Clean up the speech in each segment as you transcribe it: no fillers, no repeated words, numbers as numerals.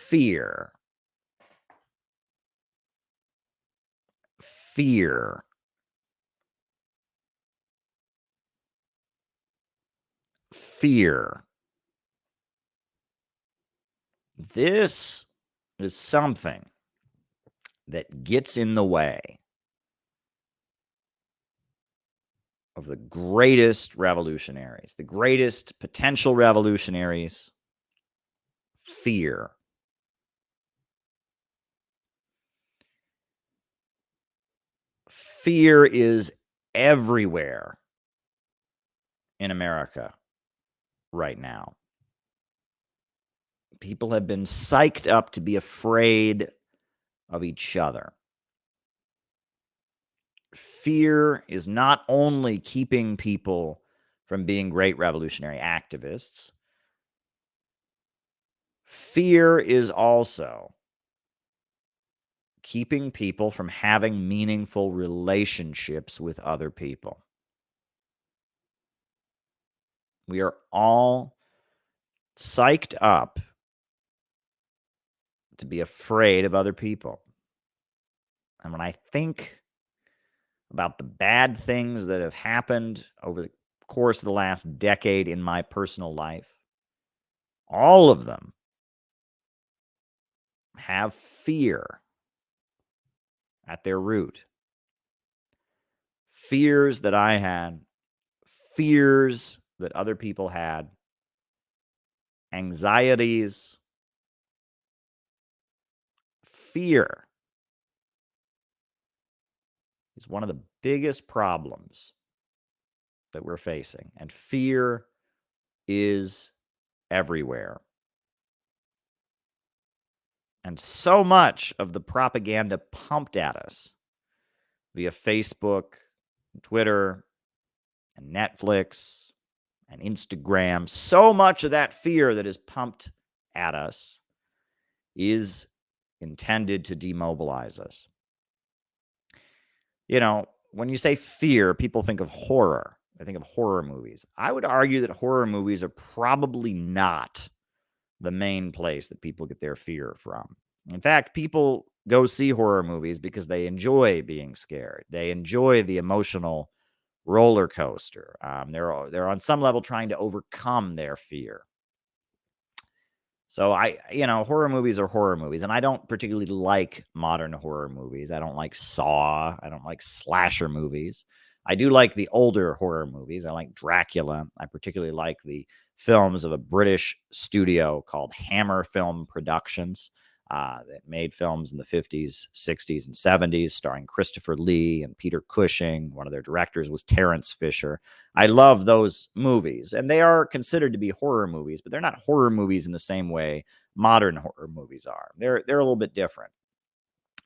Fear. Fear. Fear. This is something that gets in the way of the greatest revolutionaries, the greatest potential revolutionaries. Fear. Fear is everywhere in America right now. People have been psyched up to be afraid of each other. Fear is not only keeping people from being great revolutionary activists, fear is also keeping people from having meaningful relationships with other people. We are all psyched up to be afraid of other people. And when I think about the bad things that have happened over the course of the last decade in my personal life, all of them have fear at their root. Fears that I had, fears that other people had, anxieties, fear is one of the biggest problems that we're facing. And fear is everywhere. And so much of the propaganda pumped at us via Facebook, Twitter, and Netflix, and Instagram, so much of that fear that is pumped at us is intended to demobilize us. You know, when you say fear, people think of horror. They think of horror movies. I would argue that horror movies are probably not the main place that people get their fear from. In fact, people go see horror movies because they enjoy being scared. They enjoy the emotional roller coaster. They're on some level trying to overcome their fear. So horror movies are horror movies, and I don't particularly like modern horror movies. I don't like Saw. I don't like slasher movies. I do like the older horror movies. I like Dracula. I particularly like the films of a British studio called Hammer Film Productions that made films in the 50s, 60s, and 70s, starring Christopher Lee and Peter Cushing. One of their directors was Terence Fisher. I love those movies, and they are considered to be horror movies, but they're not horror movies in the same way modern horror movies are. They're a little bit different.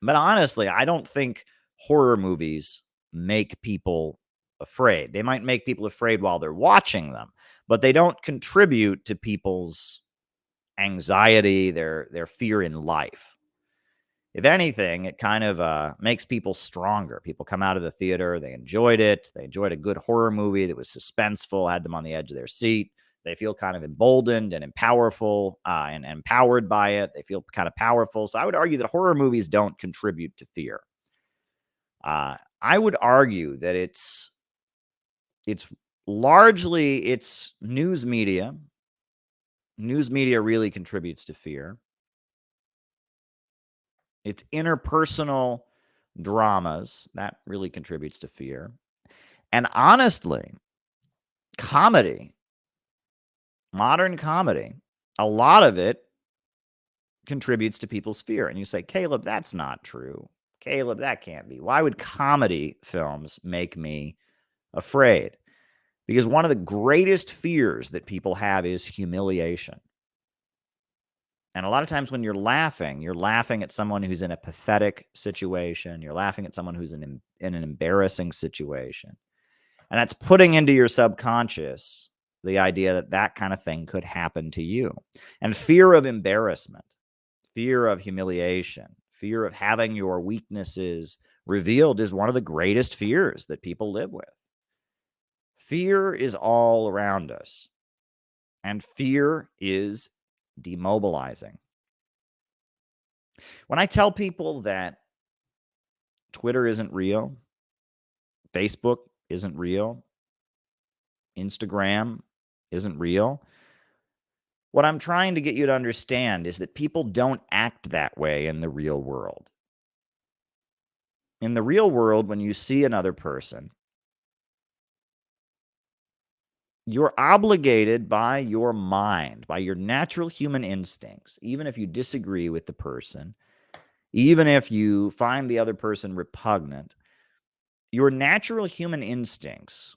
But honestly, I don't think horror movies make people afraid. They might make people afraid while they're watching them, but they don't contribute to people's anxiety, their fear in life. If anything, it kind of makes people stronger. People come out of the theater, they enjoyed it. They enjoyed a good horror movie that was suspenseful, had them on the edge of their seat. They feel kind of emboldened and and empowered by it. They feel kind of powerful. So I would argue that horror movies don't contribute to fear. I would argue that it's largely it's news media. News media really contributes to fear. It's interpersonal dramas that really contributes to fear. And honestly, comedy, modern comedy, a lot of it contributes to people's fear. And you say, Caleb, that's not true. Caleb, that can't be. Why would comedy films make me afraid? Because one of the greatest fears that people have is humiliation. And a lot of times when you're laughing at someone who's in a pathetic situation. You're laughing at someone who's in an embarrassing situation. And that's putting into your subconscious the idea that that kind of thing could happen to you. And fear of embarrassment, fear of humiliation, fear of having your weaknesses revealed is one of the greatest fears that people live with. Fear is all around us, and fear is demobilizing. When I tell people that Twitter isn't real, Facebook isn't real, Instagram isn't real, what I'm trying to get you to understand is that people don't act that way in the real world. In the real world, when you see another person, you're obligated by your mind, by your natural human instincts, even if you disagree with the person, even if you find the other person repugnant, your natural human instincts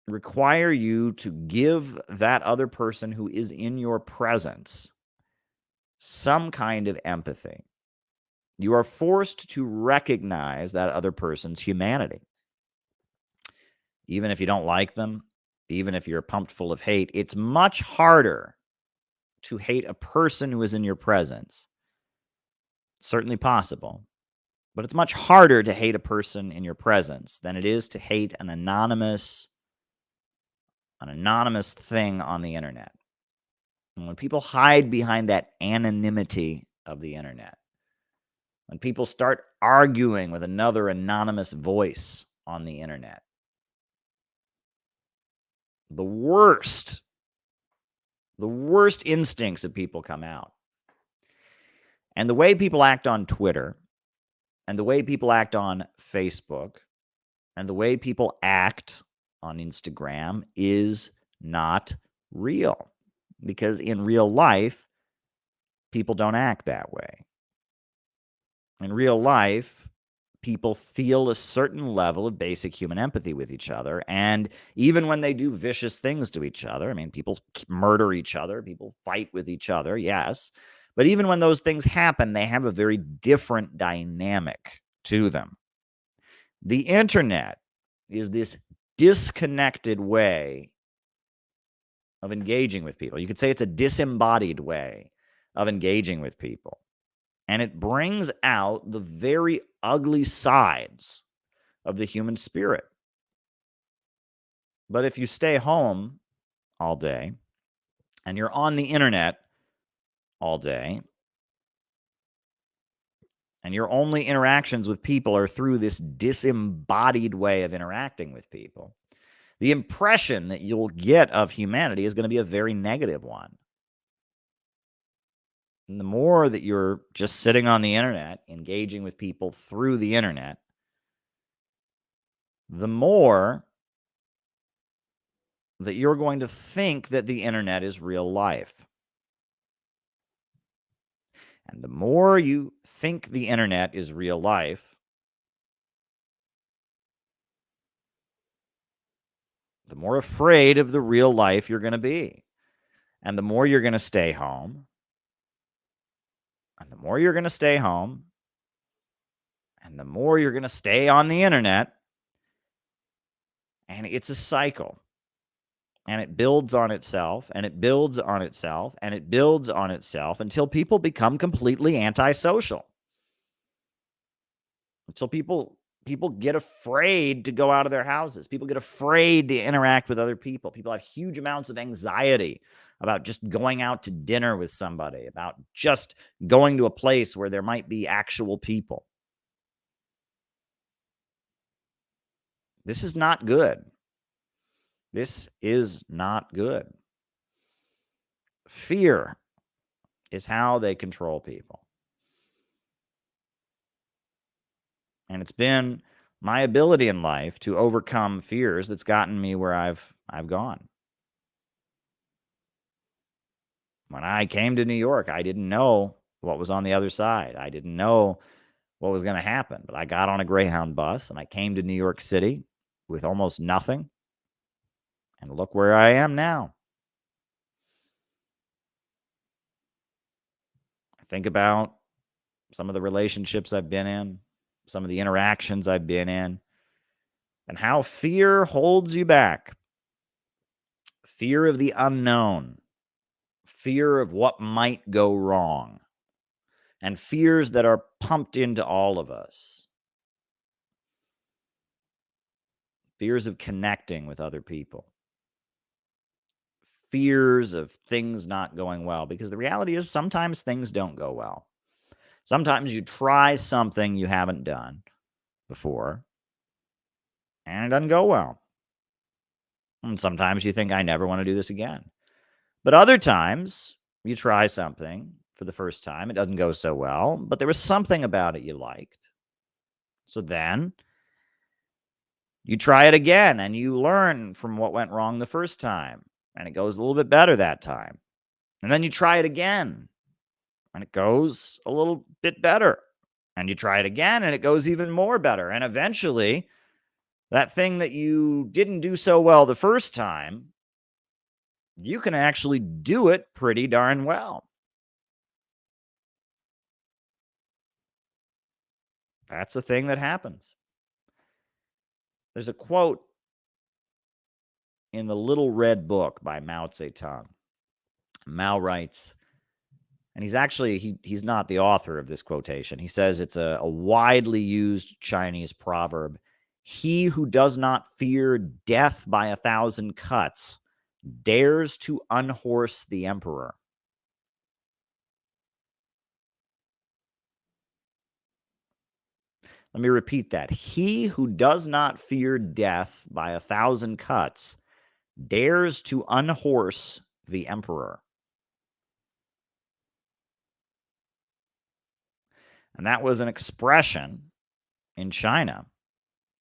require you to give that other person who is in your presence some kind of empathy. You are forced to recognize that other person's humanity. Even if you don't like them, even if you're pumped full of hate, it's much harder to hate a person who is in your presence. It's certainly possible, but it's much harder to hate a person in your presence than it is to hate an anonymous thing on the internet. And when people hide behind that anonymity of the internet, when people start arguing with another anonymous voice on the internet, the worst instincts of people come out. And the way people act on Twitter, and the way people act on Facebook, and the way people act on Instagram is not real. Because in real life, people don't act that way. In real life, people feel a certain level of basic human empathy with each other. And even when they do vicious things to each other, I mean, people murder each other, people fight with each other, yes. But even when those things happen, they have a very different dynamic to them. The internet is this disconnected way of engaging with people. You could say it's a disembodied way of engaging with people. And it brings out the very ugly sides of the human spirit. But if you stay home all day and you're on the internet all day, and your only interactions with people are through this disembodied way of interacting with people, the impression that you'll get of humanity is going to be a very negative one. And the more that you're just sitting on the internet, engaging with people through the internet, the more that you're going to think that the internet is real life. And the more you think the internet is real life, the more afraid of the real life you're going to be. And the more you're going to stay home. And the more you're going to stay home. And the more you're going to stay on the internet. And it's a cycle. And it builds on itself, and it builds on itself, and it builds on itself until people become completely antisocial. Until people get afraid to go out of their houses. People get afraid to interact with other people. People have huge amounts of anxiety about just going out to dinner with somebody, about just going to a place where there might be actual people. This is not good. This is not good. Fear is how they control people. And it's been my ability in life to overcome fears that's gotten me where I've gone. When I came to New York, I didn't know what was on the other side. I didn't know what was going to happen, but I got on a Greyhound bus and I came to New York City with almost nothing. And look where I am now. I think about some of the relationships I've been in, some of the interactions I've been in, and how fear holds you back. Fear of the unknown, fear of what might go wrong, and fears that are pumped into all of us. Fears of connecting with other people. fears of things not going well, because the reality is sometimes things don't go well. Sometimes you try something you haven't done before and it doesn't go well. And sometimes you think, I never want to do this again. But other times you try something for the first time, it doesn't go so well, but there was something about it you liked. So then you try it again and you learn from what went wrong the first time, and it goes a little bit better that time. And then you try it again and it goes a little bit better. And you try it again and it goes even more better. And eventually, that thing that you didn't do so well the first time, you can actually do it pretty darn well. That's a thing that happens. There's a quote in the Little Red Book by Mao Zedong. Mao writes, and he's not the author of this quotation. He says it's a widely used Chinese proverb. He who does not fear death by 1,000 cuts dares to unhorse the emperor. Let me repeat that. He who does not fear death by 1,000 cuts dares to unhorse the emperor. And that was an expression in China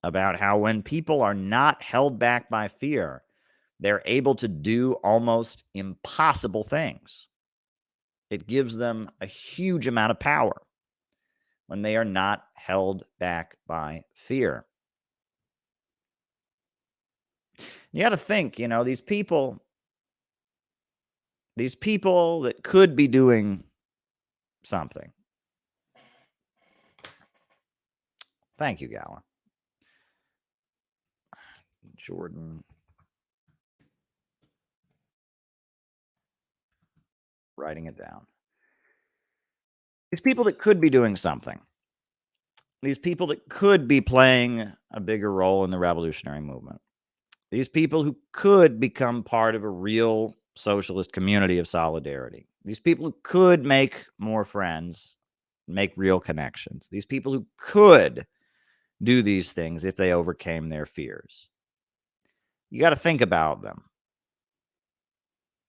about how when people are not held back by fear, they're able to do almost impossible things. It gives them a huge amount of power when they are not held back by fear. You got to think, these people that could be doing something. Thank you, Gala. Jordan. Writing it down. These people that could be doing something. These people that could be playing a bigger role in the revolutionary movement. These people who could become part of a real socialist community of solidarity. These people who could make more friends, make real connections. These people who could do these things if they overcame their fears. You got to think about them.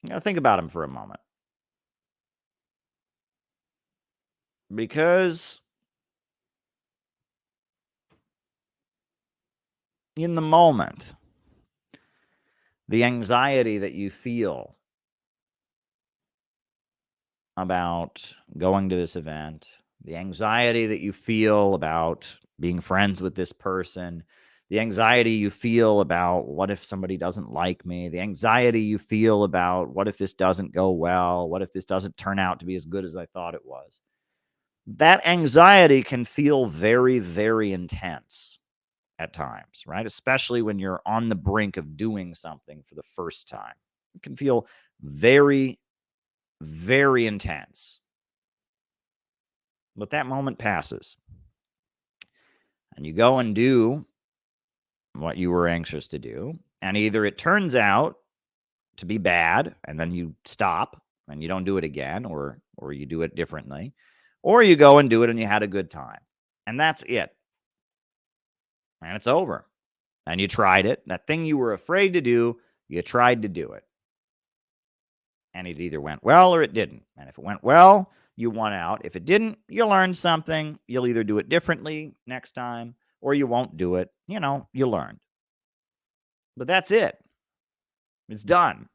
You got to think about them for a moment. Because in the moment, the anxiety that you feel about going to this event, the anxiety that you feel about being friends with this person, the anxiety you feel about what if somebody doesn't like me, the anxiety you feel about what if this doesn't go well, what if this doesn't turn out to be as good as I thought it was. That anxiety can feel very, very intense at times, right? Especially when you're on the brink of doing something for the first time. It can feel very, very intense. But that moment passes. And you go and do what you were anxious to do. And either it turns out to be bad and then you stop and you don't do it again, or you do it differently, or you go and do it and you had a good time. And that's it. And it's over. And you tried it. That thing you were afraid to do, you tried to do it. And it either went well or it didn't. And if it went well, you won out. If it didn't, you learned something. You'll either do it differently next time or you won't do it. You learned. But that's it. It's done.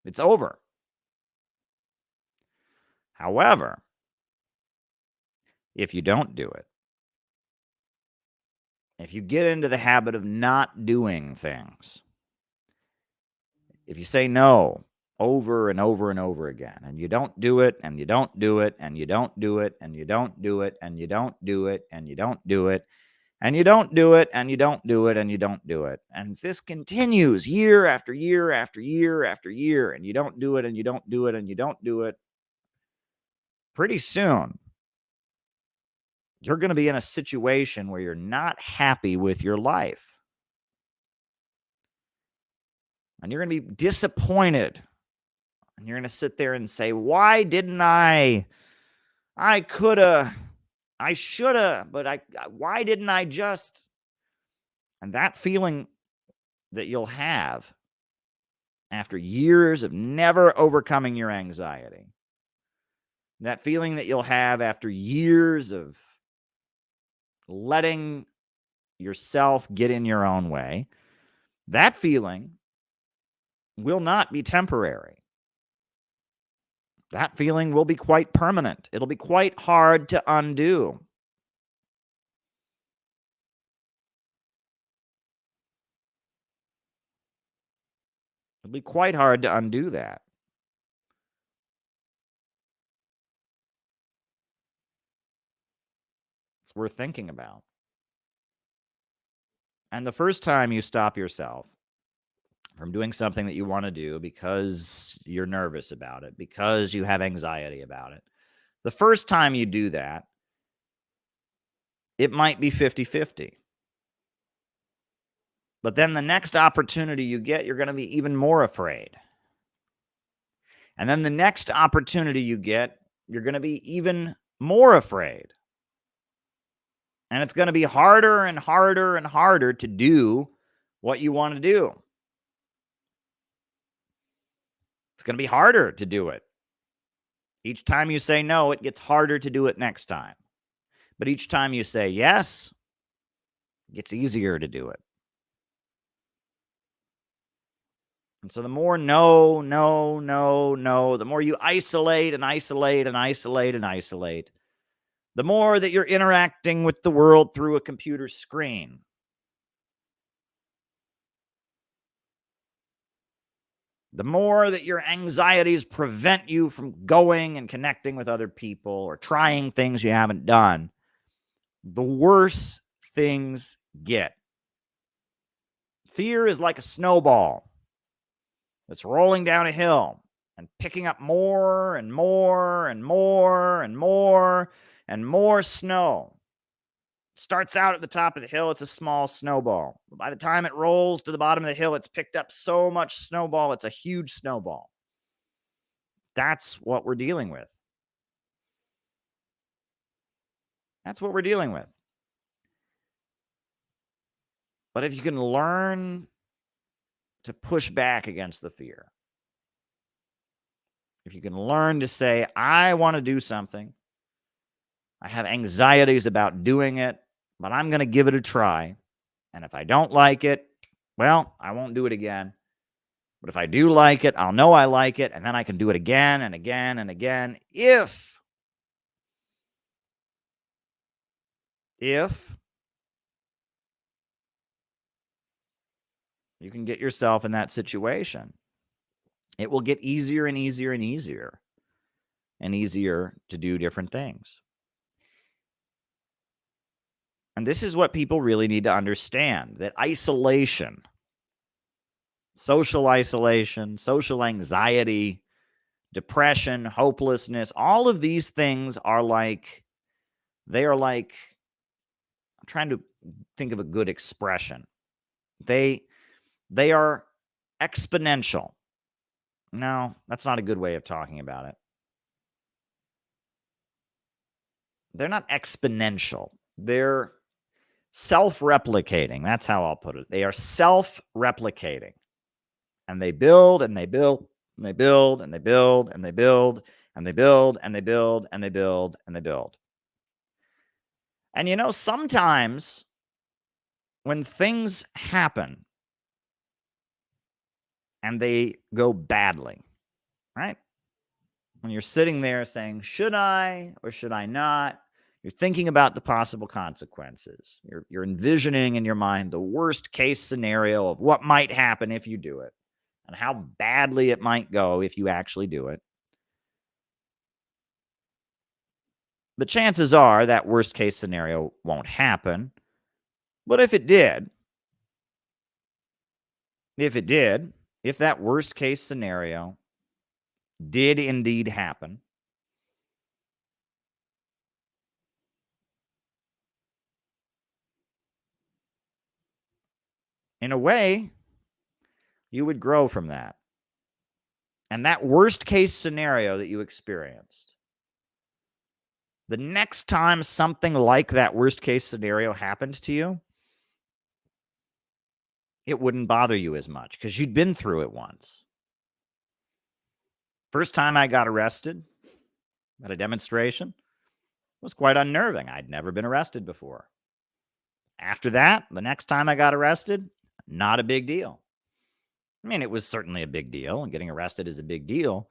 It's over. However, if you don't do it, if you get into the habit of not doing things, if you say no over and over and over again, and you don't do it, and you don't do it, and you don't do it, and you don't do it, and you don't do it, and you don't do it, and you don't do it, and you don't do it, and you don't do it, and this continues year after year after year after year, and you don't do it, and you don't do it, and you don't do it, pretty soon you're going to be in a situation where you're not happy with your life. And you're going to be disappointed. And you're going to sit there and say, why didn't I? I coulda, I shoulda, but why didn't I just? And that feeling that you'll have after years of never overcoming your anxiety, that feeling that you'll have after years of letting yourself get in your own way, that feeling will not be temporary. That feeling will be quite permanent. It'll be quite hard to undo. It'll be quite hard to undo that. It's worth thinking about. And the first time you stop yourself from doing something that you want to do because you're nervous about it, because you have anxiety about it, the first time you do that, it might be 50-50. But then the next opportunity you get, you're going to be even more afraid. And then the next opportunity you get, you're going to be even more afraid. And it's going to be harder and harder and harder to do what you want to do. It's going to be harder to do it. Each time you say no, it gets harder to do it next time. But each time you say yes, it gets easier to do it. And so the more no, no, no, no, the more you isolate and isolate and isolate and isolate, the more that you're interacting with the world through a computer screen. The more that your anxieties prevent you from going and connecting with other people or trying things you haven't done, the worse things get. Fear is like a snowball that's rolling down a hill and picking up more and more and more and more and more snow. It starts out at the top of the hill, it's a small snowball. By the time it rolls to the bottom of the hill, it's picked up so much snowball, it's a huge snowball. That's what we're dealing with. That's what we're dealing with. But if you can learn to push back against the fear, if you can learn to say, I want to do something, I have anxieties about doing it, but I'm going to give it a try. And if I don't like it, well, I won't do it again. But if I do like it, I'll know I like it, and then I can do it again and again and again. If you can get yourself in that situation, it will get easier and easier and easier and easier to do different things. And this is what people really need to understand, that isolation, social isolation, social anxiety, depression, hopelessness, all of these things are like, I'm trying to think of a good expression. They are exponential. No, that's not a good way of talking about it. They're not exponential. They're self-replicating. That's how I'll put it. They are self-replicating. And they build and they build and they build and they build and they build and they build and they build and they build and they build. And sometimes when things happen and they go badly, right? When you're sitting there saying, should I or should I not? You're thinking about the possible consequences. You're envisioning in your mind the worst case scenario of what might happen if you do it and how badly it might go if you actually do it. The chances are that worst case scenario won't happen. But if that worst case scenario did indeed happen, in a way, You would grow from that. And that worst case scenario that you experienced, the next time something like that worst case scenario happened to you, it wouldn't bother you as much because you'd been through it once. First time I got arrested at a demonstration was quite unnerving. I'd never been arrested before. After that, the next time I got arrested, not a big deal. I mean, it was certainly a big deal, and getting arrested is a big deal,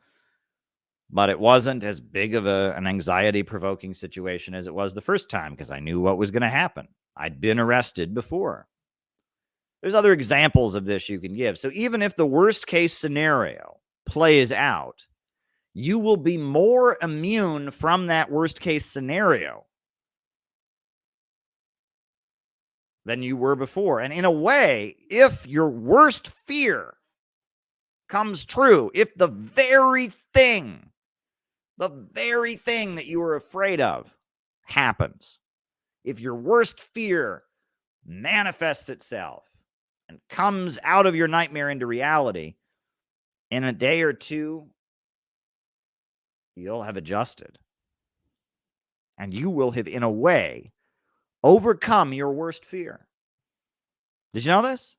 but it wasn't as big of an anxiety-provoking situation as it was the first time because I knew what was going to happen. I'd been arrested before. There's other examples of this you can give. So even if the worst case scenario plays out, you will be more immune from that worst case scenario than you were before. And in a way, if your worst fear comes true, if the very thing that you were afraid of happens, if your worst fear manifests itself and comes out of your nightmare into reality, in a day or two, you'll have adjusted. And you will have, in a way, overcome your worst fear. Did you know this?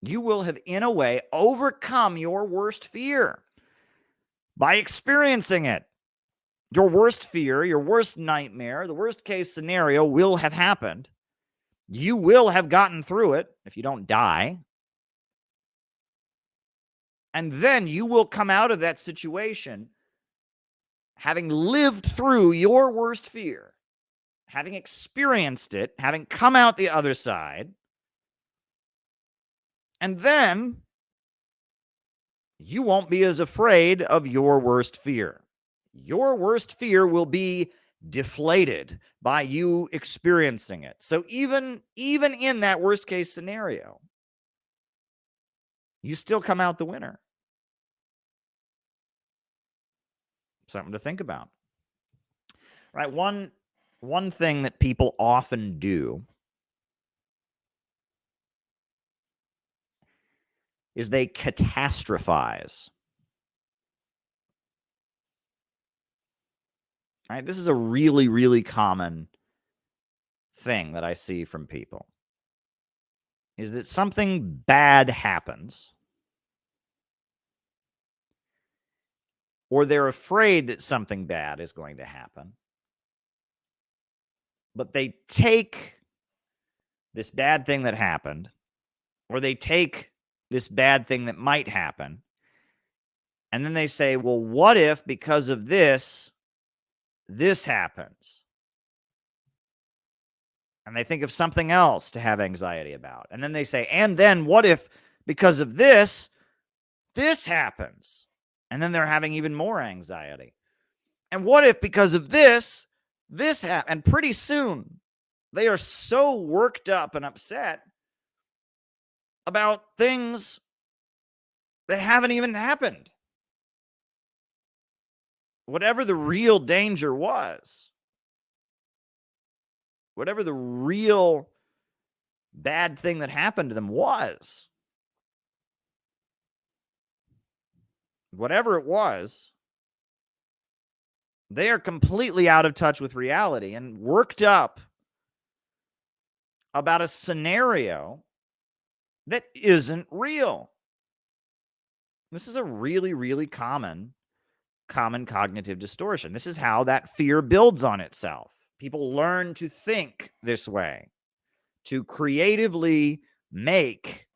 You will have, in a way, overcome your worst fear by experiencing it. Your worst fear, your worst nightmare, the worst case scenario will have happened. You will have gotten through it if you don't die. And then you will come out of that situation having lived through your worst fear, having experienced it, having come out the other side. And then you won't be as afraid of your worst fear. Your worst fear will be deflated by you experiencing it. So even in that worst case scenario, you still come out the winner. Something to think about. Right? One thing that people often do is they catastrophize. Right? This is a really, really common thing that I see from people. Is that something bad happens, or they're afraid that something bad is going to happen, but they take this bad thing that happened, or they take this bad thing that might happen, and then they say, well, what if because of this happens? And they think of something else to have anxiety about. And then they say, and then what if because of this happens? And then they're having even more anxiety. And what if because of this happens? And pretty soon they are so worked up and upset about things that haven't even happened. Whatever the real danger was, whatever the real bad thing that happened to them was, whatever it was, they are completely out of touch with reality and worked up about a scenario that isn't real. This is a really, really common cognitive distortion. This is how that fear builds on itself. People learn to think this way, to creatively make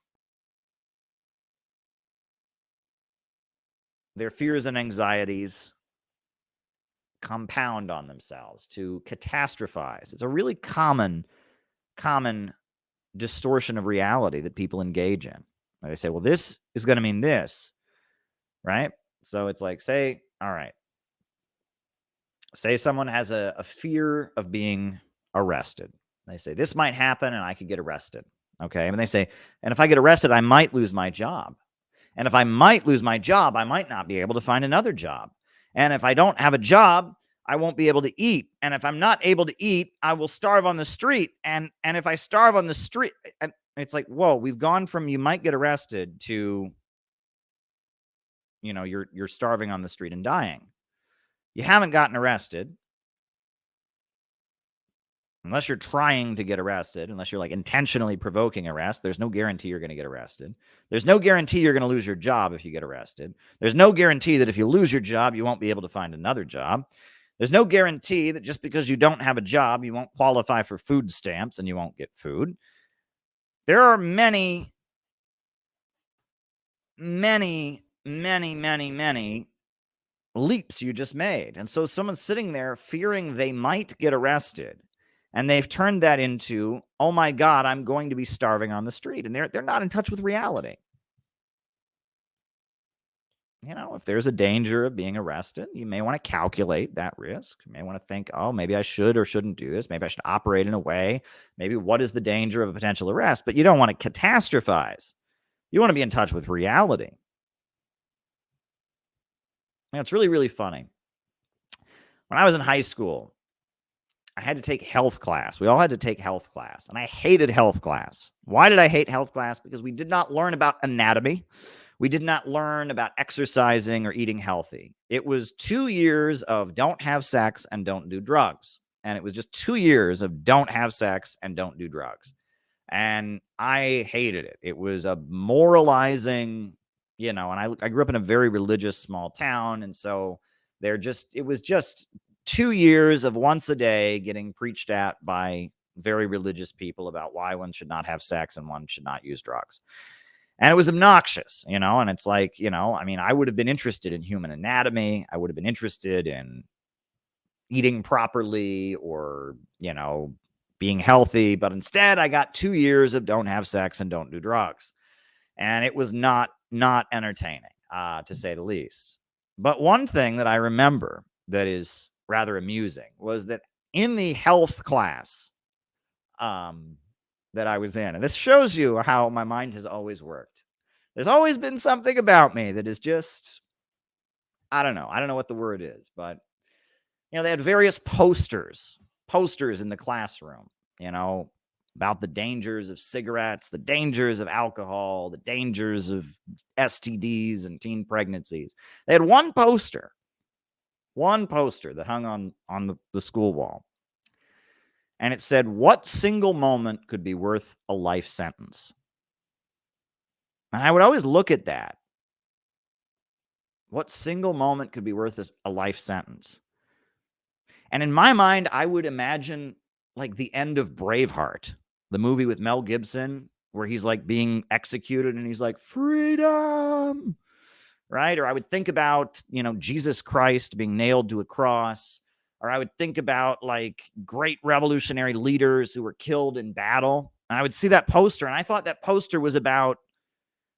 their fears and anxieties compound on themselves, to catastrophize. It's a really common distortion of reality that people engage in. They say, well, this is going to mean this, right? So it's like, say someone has a fear of being arrested. They say, this might happen and I could get arrested. Okay. And they say, and if I get arrested, I might lose my job. And if I might lose my job, I might not be able to find another job. And if I don't have a job, I won't be able to eat. And if I'm not able to eat, I will starve on the street. And if I starve on the street, and it's like, whoa, we've gone from you might get arrested to, you're starving on the street and dying. You haven't gotten arrested. Unless you're trying to get arrested, unless you're like intentionally provoking arrest, there's no guarantee you're going to get arrested. There's no guarantee you're going to lose your job if you get arrested. There's no guarantee that if you lose your job, you won't be able to find another job. There's no guarantee that just because you don't have a job, you won't qualify for food stamps and you won't get food. There are many, many, many, many, many leaps you just made. And so someone's sitting there fearing they might get arrested. And they've turned that into, oh my God, I'm going to be starving on the street. And they're not in touch with reality. If there's a danger of being arrested, you may want to calculate that risk. You may want to think, oh, maybe I should or shouldn't do this. Maybe I should operate in a way. Maybe what is the danger of a potential arrest? But you don't want to catastrophize. You want to be in touch with reality. It's really, really funny. When I was in high school, I had to take health class. We all had to take health class, and I hated health class. Why did I hate health class? Because we did not learn about anatomy. We did not learn about exercising or eating healthy. It was 2 years of don't have sex and don't do drugs. And it was just 2 years of don't have sex and don't do drugs. And I hated it. It was a moralizing, and I grew up in a very religious small town. And so it was just 2 years of once a day getting preached at by very religious people about why one should not have sex and one should not use drugs. And it was obnoxious, and it's like, I would have been interested in human anatomy. I would have been interested in eating properly or, being healthy. But instead, I got 2 years of don't have sex and don't do drugs. And it was not entertaining, to say the least. But one thing that I remember that is rather amusing was that in the health class that I was in, and this shows you how my mind has always worked. There's always been something about me that is just, I don't know what the word is, but they had various posters in the classroom, about the dangers of cigarettes, the dangers of alcohol, the dangers of STDs and teen pregnancies. They had one poster that hung on the school wall. And it said, what single moment could be worth a life sentence? And I would always look at that. What single moment could be worth a life sentence? And in my mind, I would imagine like the end of Braveheart, the movie with Mel Gibson, where he's like being executed and he's like, freedom, right? Or I would think about, Jesus Christ being nailed to a cross. Or I would think about like great revolutionary leaders who were killed in battle. And I would see that poster. And I thought that poster was about,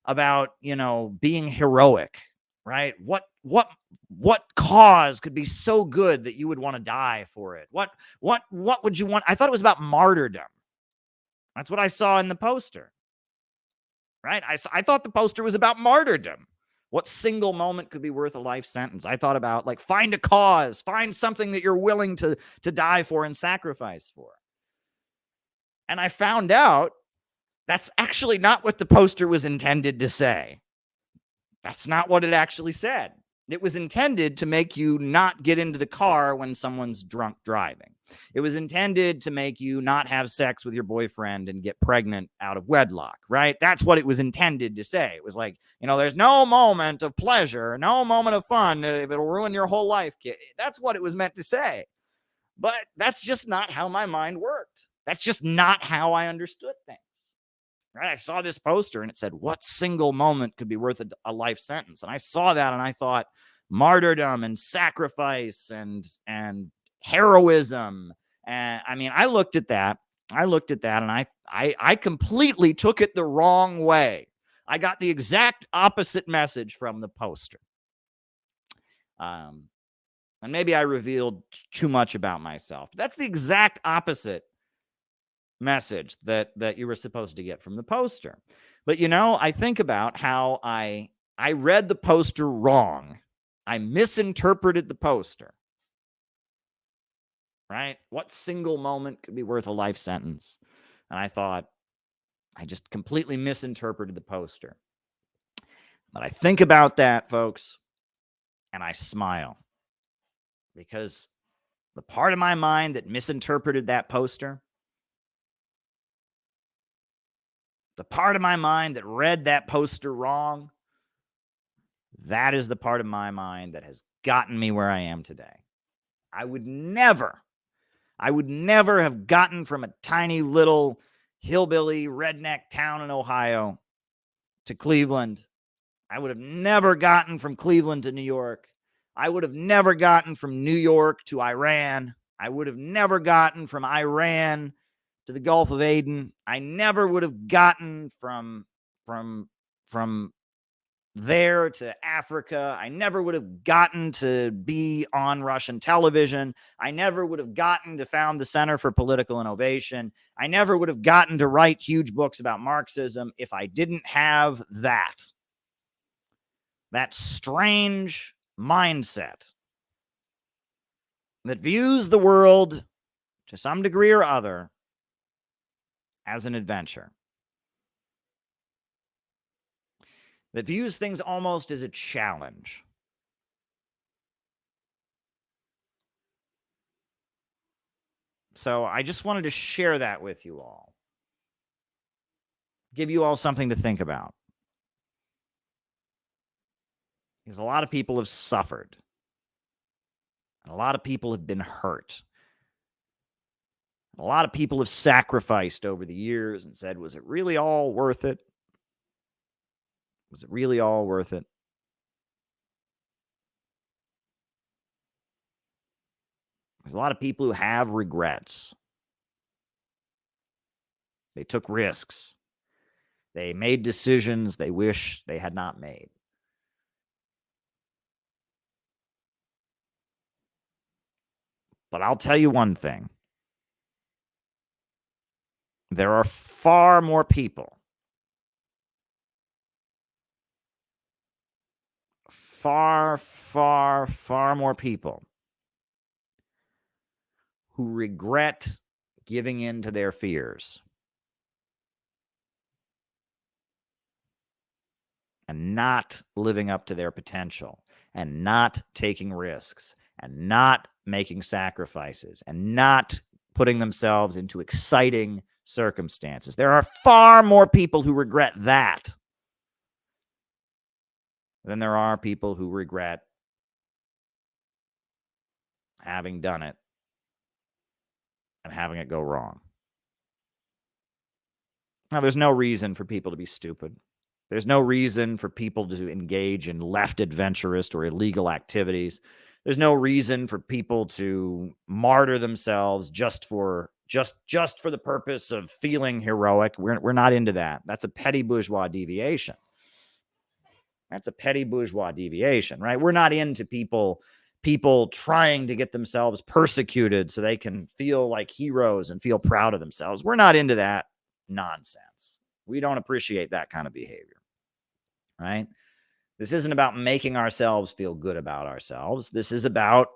being heroic, right? What cause could be so good that you would want to die for it? What would you want? I thought it was about martyrdom. That's what I saw in the poster, right? I thought the poster was about martyrdom. What single moment could be worth a life sentence? I thought about like find a cause, find something that you're willing to die for and sacrifice for. And I found out that's actually not what the poster was intended to say. That's not what it actually said. It was intended to make you not get into the car when someone's drunk driving. It was intended to make you not have sex with your boyfriend and get pregnant out of wedlock, right? That's what it was intended to say. It was like, there's no moment of pleasure, no moment of fun if it'll ruin your whole life, kid. That's what it was meant to say. But that's just not how my mind worked. That's just not how I understood things. Right? I saw this poster and it said, what single moment could be worth a life sentence? And I saw that and I thought martyrdom and sacrifice and heroism. And I looked at that and I completely took it the wrong way. I got the exact opposite message from the poster. And maybe I revealed too much about myself. That's the exact opposite message that you were supposed to get from the poster. But I think about how I read the poster wrong. I misinterpreted the poster. right? What single moment could be worth a life sentence? And I thought, I just completely misinterpreted the poster. But I think about that, folks, and I smile because the part of my mind that misinterpreted that poster, the part of my mind that read that poster wrong, that is the part of my mind that has gotten me where I am today. I would never have gotten from a tiny little hillbilly redneck town in Ohio to Cleveland. I would have never gotten from Cleveland to New York. I would have never gotten from New York to Iran. I would have never gotten from Iran to the Gulf of Aden. I never would have gotten from there to Africa. I never would have gotten to be on Russian television. I never would have gotten to found the Center for Political Innovation. I never would have gotten to write huge books about Marxism if I didn't have that strange mindset that views the world to some degree or other as an adventure, that views things almost as a challenge. So I just wanted to share that with you all, give you all something to think about. Because a lot of people have suffered, and a lot of people have been hurt. A lot of people have sacrificed over the years and said, was it really all worth it? Was it really all worth it? There's a lot of people who have regrets. They took risks. They made decisions they wish they had not made. But I'll tell you one thing. There are far more people, far more people who regret giving in to their fears and not living up to their potential and not taking risks and not making sacrifices and not putting themselves into exciting circumstances. There are far more people who regret that than there are people who regret having done it and having it go wrong. Now, there's no reason for people to be stupid. There's no reason for people to engage in left adventurist or illegal activities. There's no reason for people to martyr themselves just for the purpose of feeling heroic. We're not into that. That's a petty bourgeois deviation. That's a petty bourgeois deviation, right? We're not into people trying to get themselves persecuted so they can feel like heroes and feel proud of themselves. We're not into that nonsense. We don't appreciate that kind of behavior, right? This isn't about making ourselves feel good about ourselves. This is about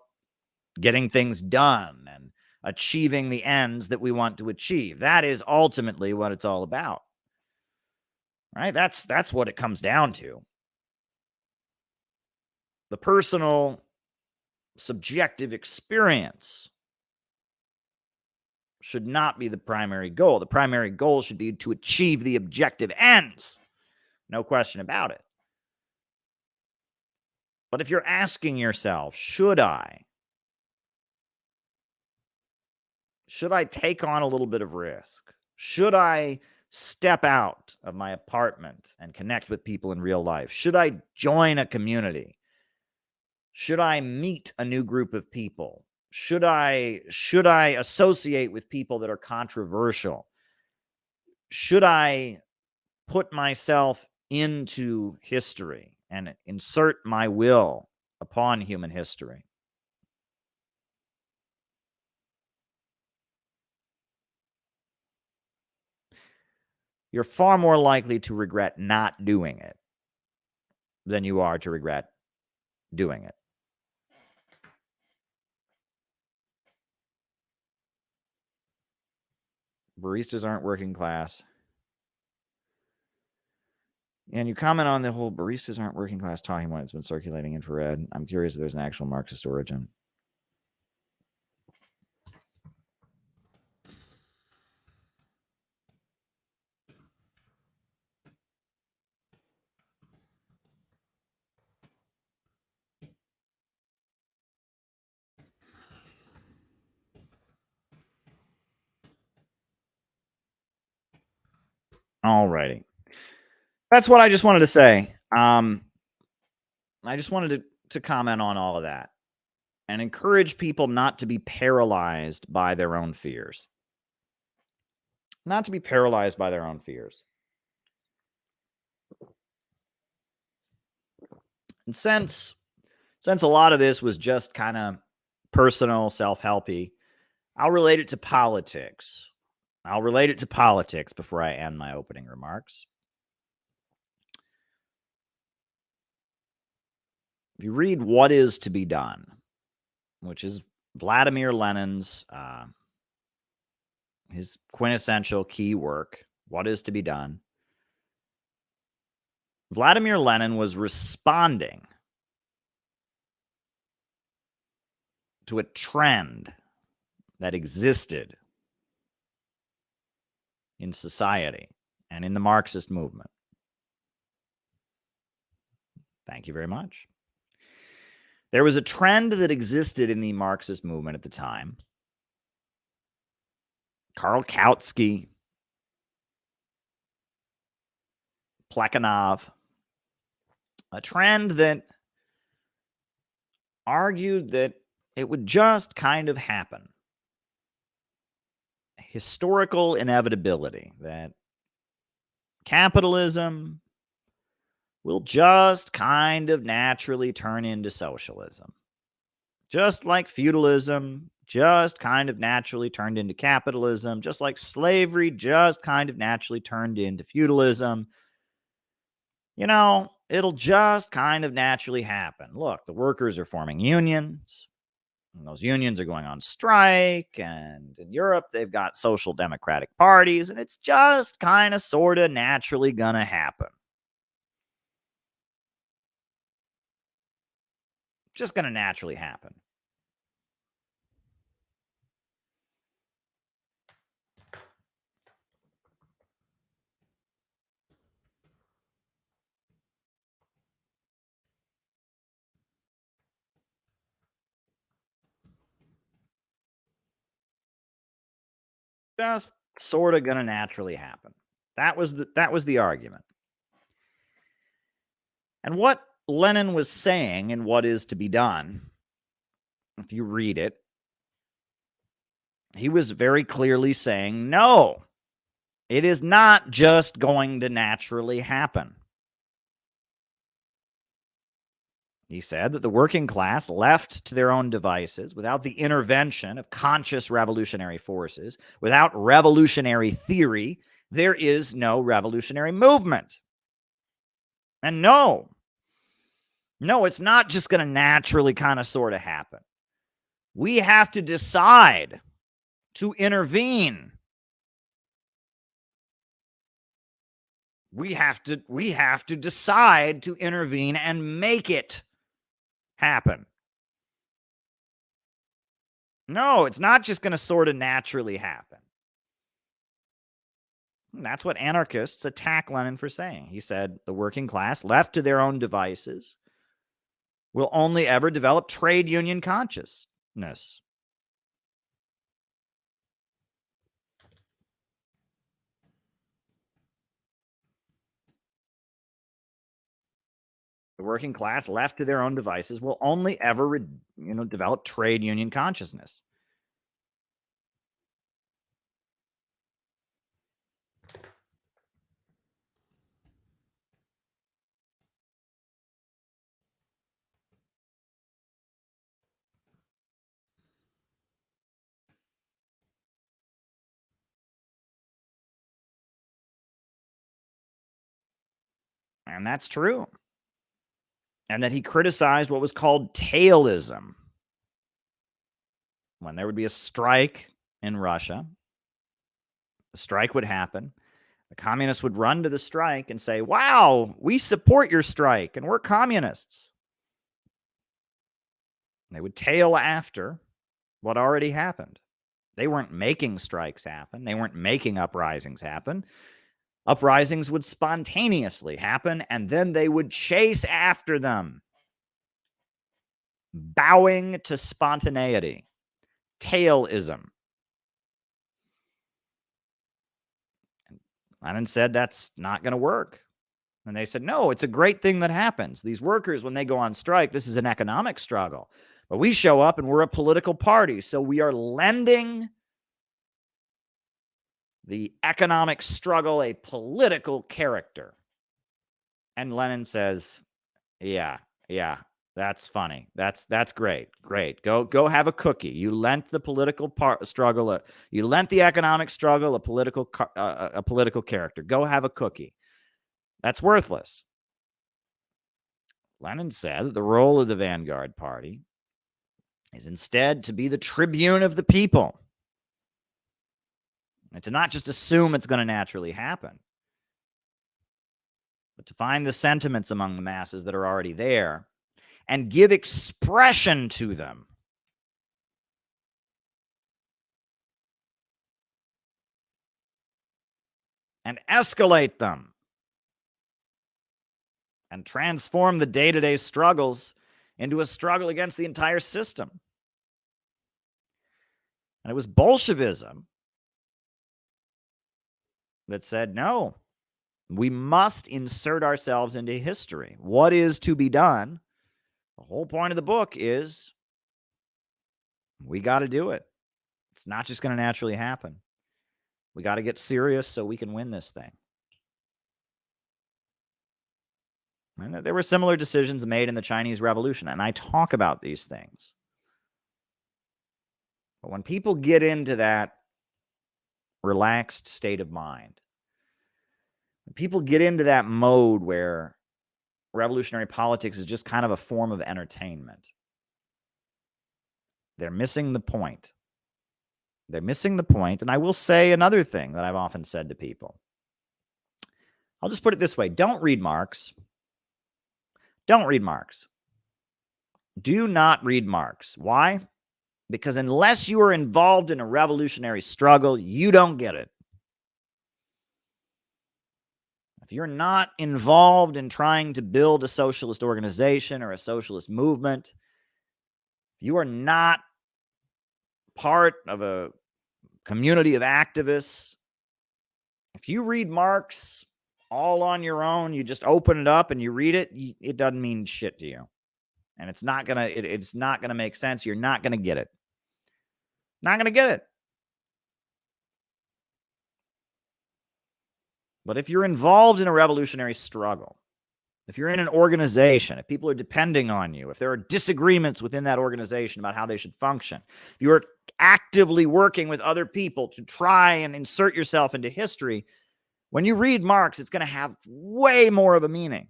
getting things done and achieving the ends that we want to achieve. That is ultimately what it's all about, right? That's what it comes down to. The personal, subjective experience should not be the primary goal. The primary goal should be to achieve the objective ends. No question about it. But if you're asking yourself, should I take on a little bit of risk? Should I step out of my apartment and connect with people in real life? Should I join a community? Should I meet a new group of people? Should I associate with people that are controversial? Should I put myself into history and insert my will upon human history? You're far more likely to regret not doing it than you are to regret doing it. Baristas aren't working class. And you comment on the whole baristas aren't working class talking point. It's been circulating infrared. I'm curious if there's an actual Marxist origin. All righty. That's what I just wanted to say. I just wanted to comment on all of that and encourage people not to be paralyzed by their own fears. Not to be paralyzed by their own fears. And since a lot of this was just kind of personal, self-helpy, I'll relate it to politics. I'll relate it to politics before I end my opening remarks. If you read What Is to Be Done, which is Vladimir Lenin's his quintessential key work, What Is to Be Done, Vladimir Lenin was responding to a trend that existed in society and in the Marxist movement. Thank you very much. There was a trend that existed in the Marxist movement at the time. Karl Kautsky, Plekhanov, a trend that argued that it would just kind of happen. Historical inevitability that capitalism will just kind of naturally turn into socialism. Just like feudalism just kind of naturally turned into capitalism, just like slavery just kind of naturally turned into feudalism. You know, it'll just kind of naturally happen. Look, the workers are forming unions, and those unions are going on strike, and in Europe, they've got social democratic parties, and it's just kind of sort of naturally gonna happen. Just gonna naturally happen. Just sort of gonna naturally happen. That was the argument. And what Lenin was saying in What Is to Be Done, if you read it, he was very clearly saying, no, it is not just going to naturally happen. He said that the working class, left to their own devices, without the intervention of conscious revolutionary forces, without revolutionary theory, there is no revolutionary movement. And no, it's not just going to naturally kind of sort of happen. We have to decide to intervene. We have to decide to intervene and make it happen. No, it's not just going to sort of naturally happen. And that's what anarchists attack Lenin for saying. He said the working class, left to their own devices, will only ever develop trade union consciousness. The working class, left to their own devices, will only ever, develop trade union consciousness. And that's true. And that he criticized what was called tailism. When there would be a strike in Russia, The strike would happen. The communists would run to the strike and say, wow, we support your strike and we're communists. And they would tail after what already happened. They weren't making strikes happen. They weren't making uprisings happen. Uprisings would spontaneously happen, and then they would chase after them, bowing to spontaneity, tailism. Lenin said that's not going to work. And they said, no, it's a great thing that happens. These workers, when they go on strike, this is an economic struggle. But we show up and we're a political party. So we are lending the economic struggle a political character. And Lenin says, yeah, that's funny. That's great. Go have a cookie. You lent the political struggle, you lent the economic struggle a political character. Go have a cookie. That's worthless. Lenin said that the role of the Vanguard Party is instead to be the tribune of the people, and to not just assume it's going to naturally happen, but to find the sentiments among the masses that are already there and give expression to them. And escalate them. And transform the day-to-day struggles into a struggle against the entire system. And it was Bolshevism that said, no, we must insert ourselves into history. What is to be done? The whole point of the book is we got to do it. It's not just going to naturally happen. We got to get serious so we can win this thing. And there were similar decisions made in the Chinese Revolution, and I talk about these things. But when people get into that relaxed state of mind, when people get into that mode where revolutionary politics is just kind of a form of entertainment, they're missing the point. They're missing the point. And I will say another thing that I've often said to people. I'll just put it this way. Don't read Marx. Don't read Marx. Do not read Marx. Why? Because unless you are involved in a revolutionary struggle, you don't get it. If you're not involved in trying to build a socialist organization or a socialist movement, if you are not part of a community of activists, if you read Marx all on your own, you just open it up and you read it, it doesn't mean shit to you. And it's not gonna make sense. You're not gonna get it. Not gonna get it. But if you're involved in a revolutionary struggle, if you're in an organization, if people are depending on you, if there are disagreements within that organization about how they should function, if you are actively working with other people to try and insert yourself into history, when you read Marx, it's going to have way more of a meaning.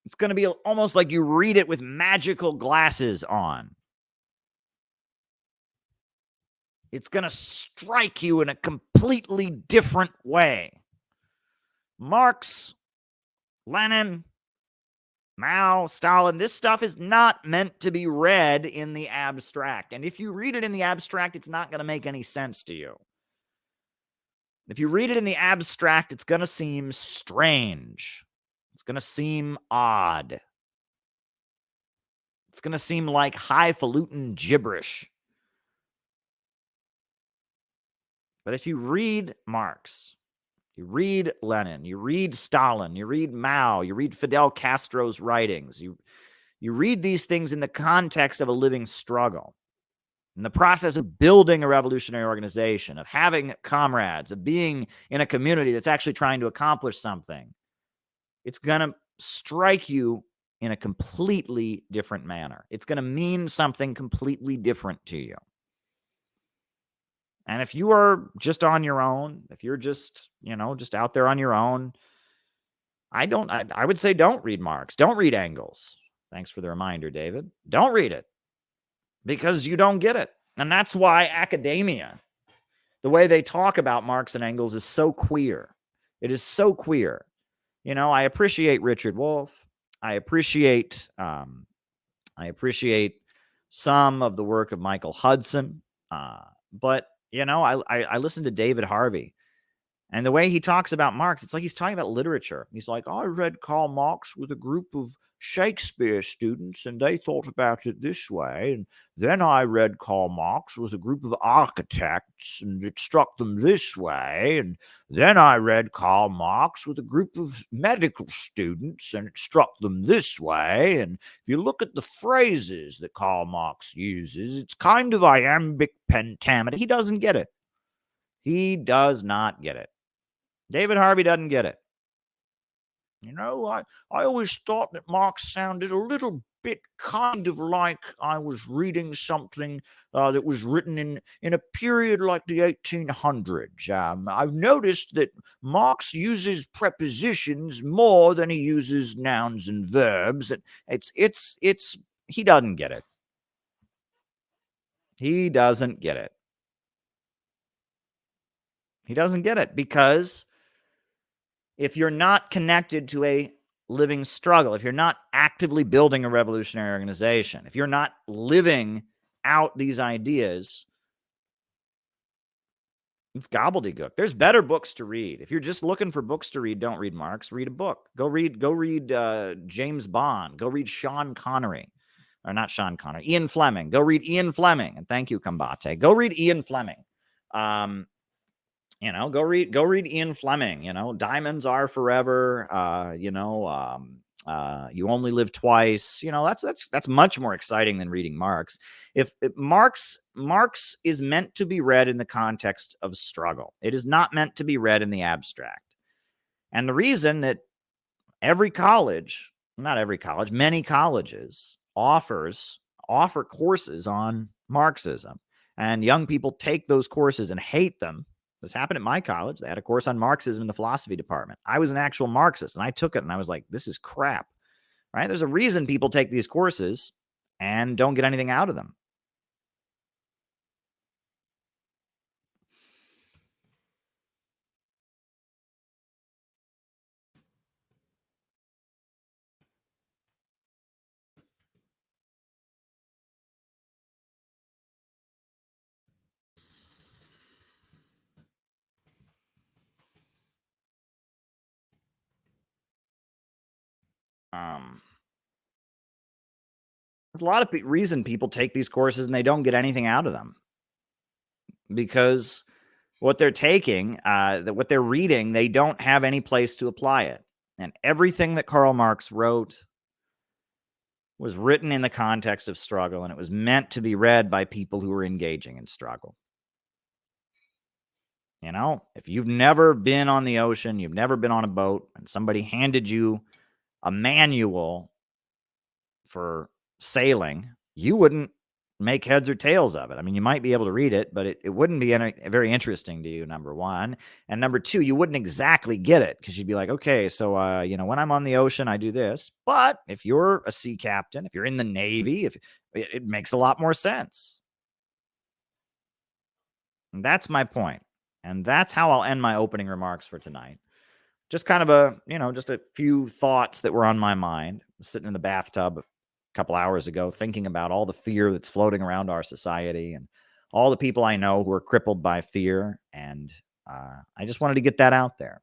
It's going to be almost like you read it with magical glasses on. It's going to strike you in a completely different way. Marx, Lenin, Mao, Stalin, this stuff is not meant to be read in the abstract. And if you read it in the abstract, it's not going to make any sense to you. If you read it in the abstract, it's going to seem strange. It's going to seem odd. It's going to seem like highfalutin gibberish. But if you read Marx, you read Lenin, you read Stalin, you read Mao, you read Fidel Castro's writings, you read these things in the context of a living struggle, in the process of building a revolutionary organization, of having comrades, of being in a community that's actually trying to accomplish something, it's going to strike you in a completely different manner. It's going to mean something completely different to you. And if you are just on your own, if you're just, just out there on your own, I would say don't read Marx. Don't read Engels. Thanks for the reminder, David. Don't read it because you don't get it. And that's why academia The way they talk about Marx and Engels is so queer. It is so queer. You know, I appreciate Richard Wolff. I appreciate some of the work of Michael Hudson. But you know, I listen to David Harvey, and the way he talks about Marx, it's like he's talking about literature. He's like, I read Karl Marx with a group of Shakespeare students, and they thought about it this way. And then I read Karl Marx with a group of architects, and it struck them this way. And then I read Karl Marx with a group of medical students, and it struck them this way. And if you look at the phrases that Karl Marx uses, it's kind of iambic pentameter. He doesn't get it. He does not get it. David Harvey doesn't get it. You know, I always thought that Marx sounded a little bit kind of like I was reading something that was written in a period like the 1800s. I've noticed that Marx uses prepositions more than he uses nouns and verbs. And he doesn't get it. He doesn't get it. He doesn't get it because if you're not connected to a living struggle, if you're not actively building a revolutionary organization, if you're not living out these ideas, it's gobbledygook. There's better books to read. If you're just looking for books to read, don't read Marx. Read a book. Go read James Bond. Go read Sean Connery. Or not Sean Connery. Ian Fleming. Go read Ian Fleming. And thank you, Kambate. Go read Ian Fleming. You know, go read Ian Fleming. You know, Diamonds Are Forever. You Only Live Twice. You know, that's much more exciting than reading Marx. If Marx is meant to be read in the context of struggle, it is not meant to be read in the abstract. And the reason that every college, not every college, many colleges offer courses on Marxism, and young people take those courses and hate them. This happened at my college. They had a course on Marxism in the philosophy department. I was an actual Marxist, and I took it, and I was like, this is crap, right? There's a reason people take these courses and don't get anything out of them. There's a lot of reason people take these courses and they don't get anything out of them, because what they're taking, what they're reading, they don't have any place to apply it. And everything that Karl Marx wrote was written in the context of struggle, and it was meant to be read by people who were engaging in struggle. You know, if you've never been on the ocean, you've never been on a boat, and somebody handed you a manual for sailing, you wouldn't make heads or tails of it. I mean, you might be able to read it, but it wouldn't be very interesting to you, number one. And number two, you wouldn't exactly get it, because you'd be like, okay, so, you know, when I'm on the ocean, I do this. But if you're a sea captain, if you're in the Navy, if it makes a lot more sense. And that's my point. And that's how I'll end my opening remarks for tonight. Just kind of just a few thoughts that were on my mind. Sitting in the bathtub couple hours ago thinking about all the fear that's floating around our society and all the people I know who are crippled by fear. And I just wanted to get that out there.